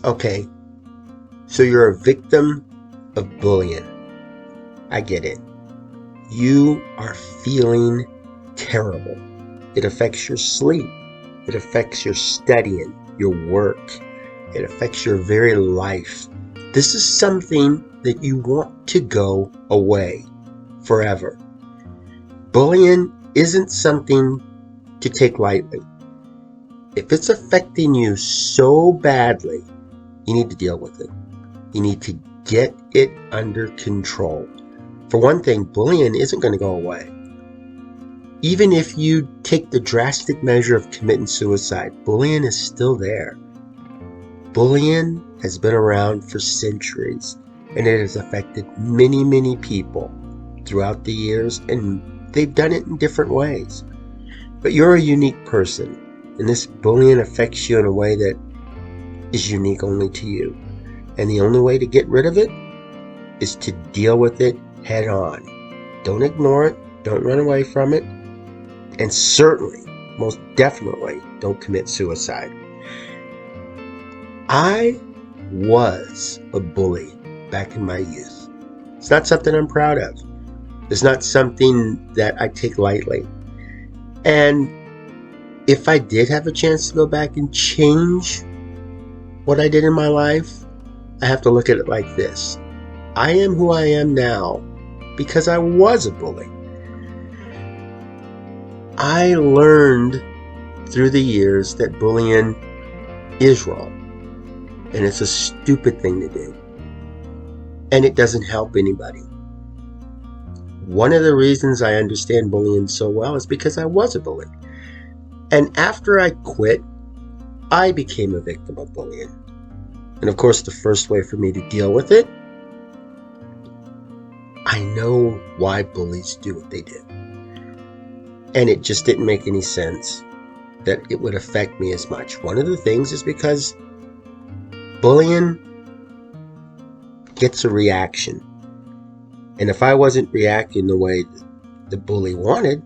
Okay, so you're a victim of bullying. I get it. You are feeling terrible. It affects your sleep. It affects your studying, your work. It affects your very life. This is something that you want to go away forever. Bullying isn't something to take lightly. If it's affecting you so badly, you need to deal with it. You need to get it under control. For one thing, bullying isn't going to go away. Even if you take the drastic measure of committing suicide, bullying is still there. Bullying has been around for centuries, and it has affected many, many people throughout the years, and they've done it in different ways. But you're a unique person, and this bullying affects you in a way that is unique only to you. And the only way to get rid of it is to deal with it head on. Don't ignore it, don't run away from it, and certainly, most definitely, don't commit suicide. I was a bully back in my youth. It's not something I'm proud of. It's not something that I take lightly. And if I did have a chance to go back and change what I did in my life, I have to look at it like this. I am who I am now because I was a bully. I learned through the years that bullying is wrong, and it's a stupid thing to do, and it doesn't help anybody. One of the reasons I understand bullying so well is because I was a bully. And after I quit, I became a victim of bullying. And of course, the first way for me to deal with it, I know why bullies do what they do. And it just didn't make any sense that it would affect me as much. One of the things is because bullying gets a reaction. And if I wasn't reacting the way the bully wanted,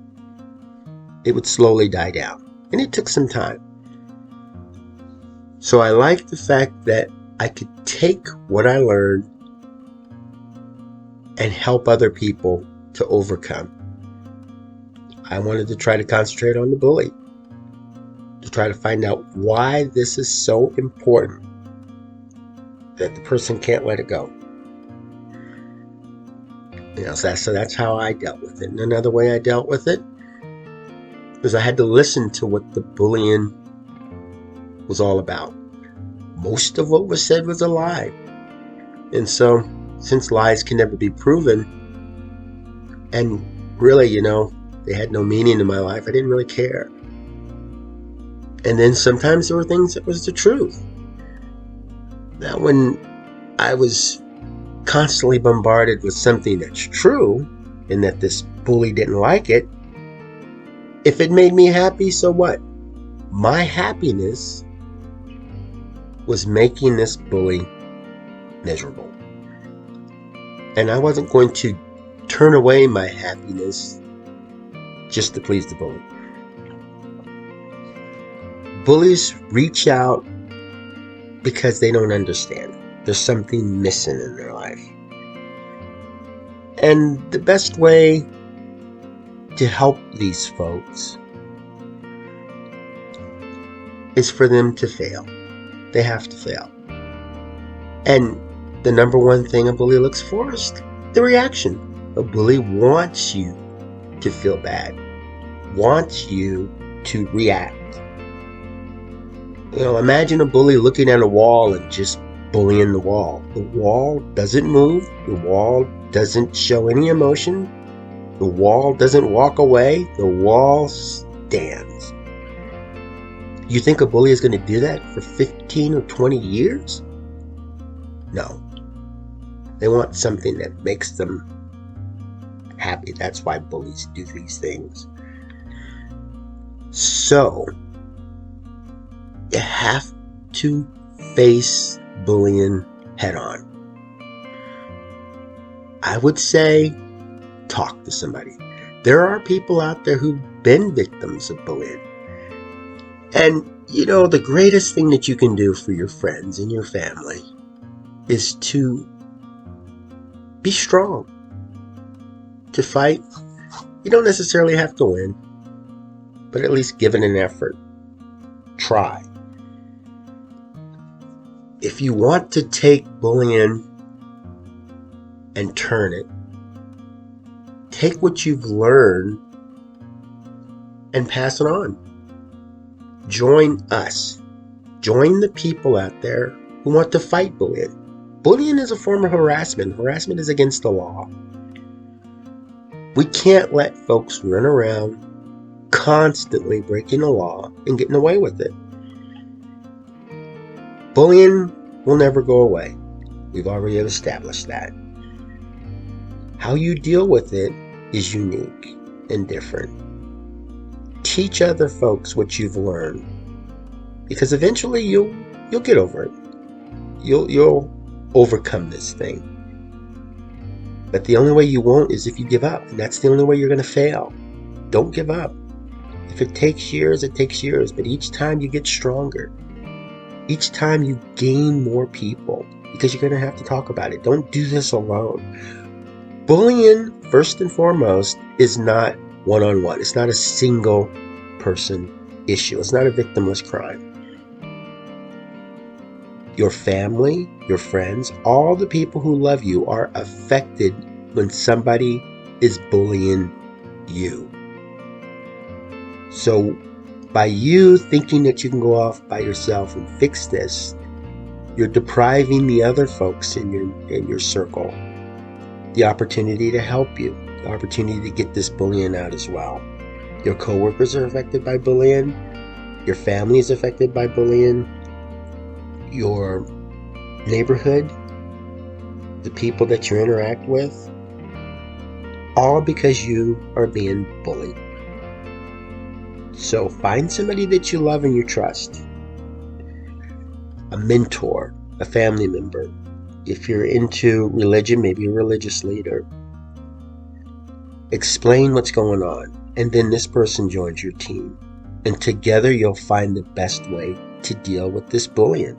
it would slowly die down. And it took some time. So I like the fact that I could take what I learned and help other people to overcome. I wanted to try to concentrate on the bully, to try to find out why this is so important that the person can't let it go. So that's how I dealt with it. And another way I dealt with it was I had to listen to what the bullying was all about. Most of what was said was a lie. And so, since lies can never be proven, and really, they had no meaning in my life, I didn't really care. And then sometimes there were things that was the truth. Now, when I was constantly bombarded with something that's true, and that this bully didn't like it, if it made me happy, so what? My happiness was making this bully miserable. And I wasn't going to turn away my happiness just to please the bully. Bullies reach out because they don't understand. There's something missing in their life. And the best way to help these folks is for them to fail. They have to fail. And the number one thing a bully looks for is the reaction. A bully wants you to feel bad, wants you to react. Imagine a bully looking at a wall and just bullying the wall. The wall doesn't move. The wall doesn't show any emotion. The wall doesn't walk away. The wall stands. You think a bully is going to do that for 15 or 20 years? No. They want something that makes them happy. That's why bullies do these things. So, you have to face bullying head on. I would say talk to somebody. There are people out there who've been victims of bullying. And the greatest thing that you can do for your friends and your family is to be strong, to fight. You don't necessarily have to win, but at least give it an effort. Try. If you want to take bullying and turn it, take what you've learned and pass it on. Join us. Join the people out there who want to fight bullying. Bullying is a form of harassment. Harassment is against the law. We can't let folks run around constantly breaking the law and getting away with it. Bullying will never go away. We've already established that. How you deal with it is unique and different. Teach other folks what you've learned, because eventually you'll get over it. You'll overcome this thing. But the only way you won't is if you give up, and that's the only way you're going to fail. Don't give up. If it takes years, it takes years, but each time you get stronger. Each time you gain more people, because you're going to have to talk about it. Don't do this alone. Bullying, first and foremost, is not one-on-one. It's not a single person issue. It's not a victimless crime. Your family, your friends, all the people who love you are affected when somebody is bullying you. So by you thinking that you can go off by yourself and fix this, you're depriving the other folks in your circle the opportunity to help you, the opportunity to get this bullying out as well. Your coworkers are affected by bullying. Your family is affected by bullying. Your neighborhood, the people that you interact with, all because you are being bullied. So find somebody that you love and you trust. A mentor, a family member. If you're into religion, maybe a religious leader. Explain what's going on, and then this person joins your team. And together you'll find the best way to deal with this bullying.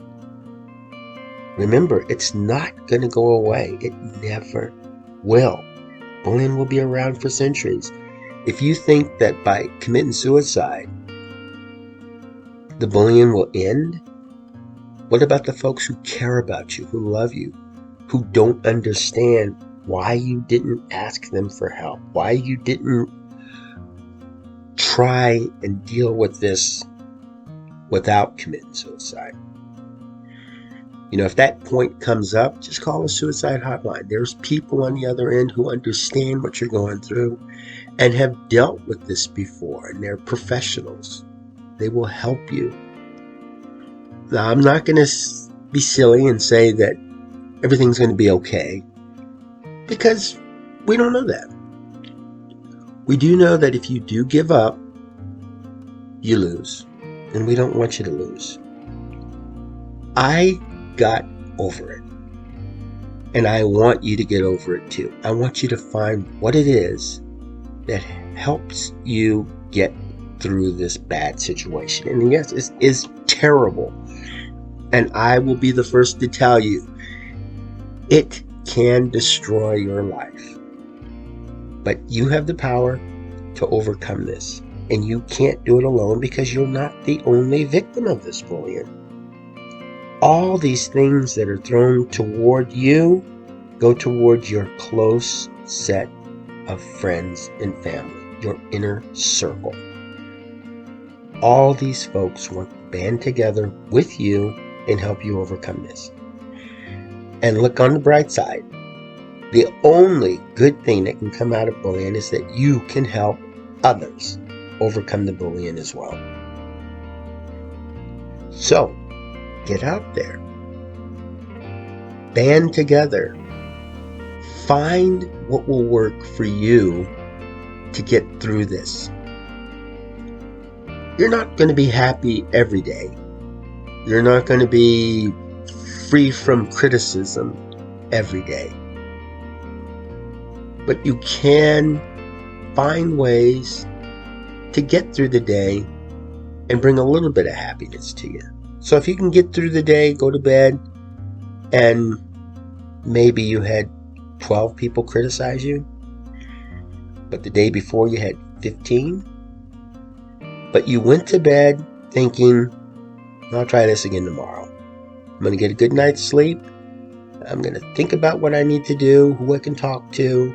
Remember, it's not going to go away. It never will. Bullying will be around for centuries. If you think that by committing suicide, the bullying will end, what about the folks who care about you, who love you, who don't understand why you didn't ask them for help, why you didn't try and deal with this without committing suicide? If that point comes up, just call a suicide hotline. There's people on the other end who understand what you're going through and have dealt with this before, and they're professionals. They will help you. Now, I'm not going to be silly and say that everything's going to be okay, because we don't know that. We do know that if you do give up, you lose, and we don't want you to lose. I got over it, and I want you to get over it too. I want you to find what it is that helps you get through this bad situation. And yes, it is terrible, and I will be the first to tell you it can destroy your life, but you have the power to overcome this, and you can't do it alone, because you're not the only victim of this bullying. All these things that are thrown toward you go towards your close set of friends and family, your inner circle. All these folks want to band together with you and help you overcome this. And look on the bright side. The only good thing that can come out of bullying is that you can help others overcome the bullying as well. So, get out there. Band together. Find what will work for you to get through this. You're not going to be happy every day. You're not going to be free from criticism every day. But you can find ways to get through the day and bring a little bit of happiness to you. So if you can get through the day, go to bed, and maybe you had 12 people criticize you, but the day before you had 15, but you went to bed thinking, I'll try this again tomorrow. I'm going to get a good night's sleep. I'm going to think about what I need to do, who I can talk to,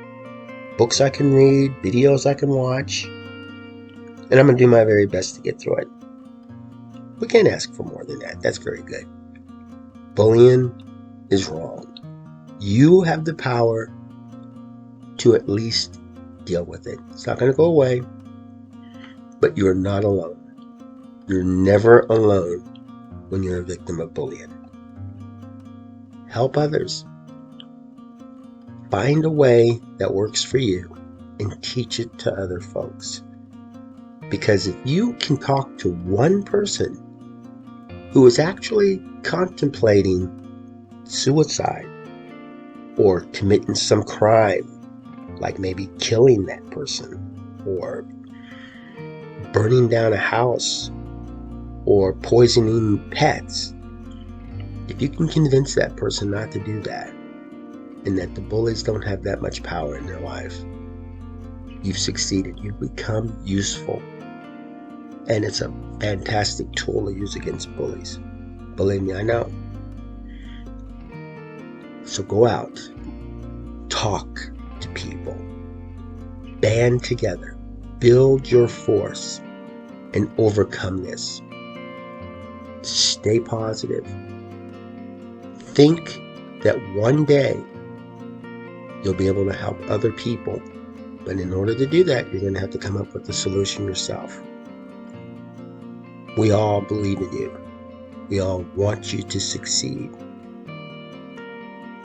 books I can read, videos I can watch, and I'm going to do my very best to get through it. We can't ask for more than that. That's very good. Bullying is wrong. You have the power to at least deal with it. It's not going to go away, but you're not alone. You're never alone when you're a victim of bullying. Help others. Find a way that works for you and teach it to other folks. Because if you can talk to one person who is actually contemplating suicide or committing some crime, like maybe killing that person or burning down a house or poisoning pets, if you can convince that person not to do that and that the bullies don't have that much power in their life, you've succeeded. You've become useful. And it's a fantastic tool to use against bullies. Believe me, I know. So go out, talk to people, band together, build your force, and overcome this. Stay positive. Think that one day you'll be able to help other people. But in order to do that, you're going to have to come up with the solution yourself. We all believe in you. We all want you to succeed.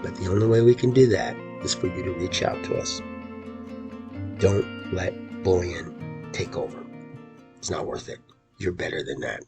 But the only way we can do that is for you to reach out to us. Don't let bullying take over. It's not worth it. You're better than that.